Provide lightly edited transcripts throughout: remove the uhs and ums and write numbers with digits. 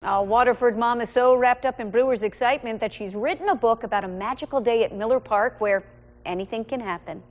A Waterford mom is so wrapped up in Brewers excitement that she's written a book about a magical day at Miller Park where anything can happen.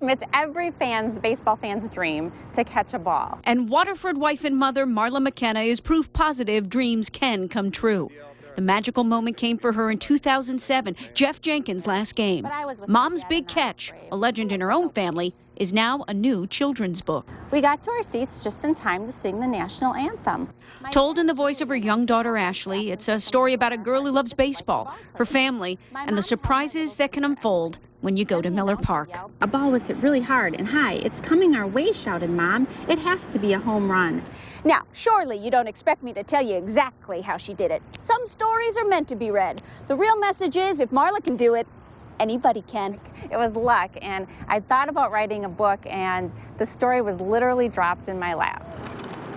It's every baseball fan's dream to catch a ball. And Waterford wife and mother Marla McKenna is proof positive dreams can come true. The magical moment came for her in 2007, Jeff Jenkins' last game. Mom's Big Catch, a legend in her own family, is now a new children's book. We got to our seats just in time to sing the national anthem. Told in the voice of her young daughter Ashley, it's a story about a girl who loves baseball, her family, and the surprises that can unfold when you go to Miller Park. A ball was hit really hard and high. It's coming our way, shouted Mom. It has to be a home run. Now, surely you don't expect me to tell you exactly how she did it. Some stories are meant to be read. The real message is, if Marla can do it, anybody can. It was luck, and I thought about writing a book, and the story was literally dropped in my lap.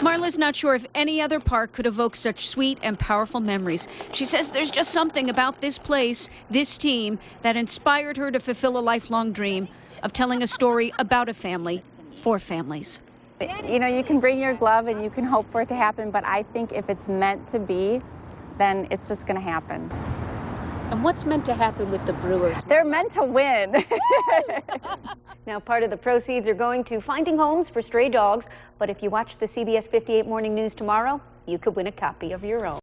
Marla's not sure if any other park could evoke such sweet and powerful memories. She says there's just something about this place, this team, that inspired her to fulfill a lifelong dream of telling a story about a family for families. You know, you can bring your glove and you can hope for it to happen, but I think if it's meant to be, then it's just going to happen. And what's meant to happen with the Brewers? They're meant to win. Now, part of the proceeds are going to finding homes for stray dogs, but if you watch the CBS 58 Morning News tomorrow, you could win a copy of your own.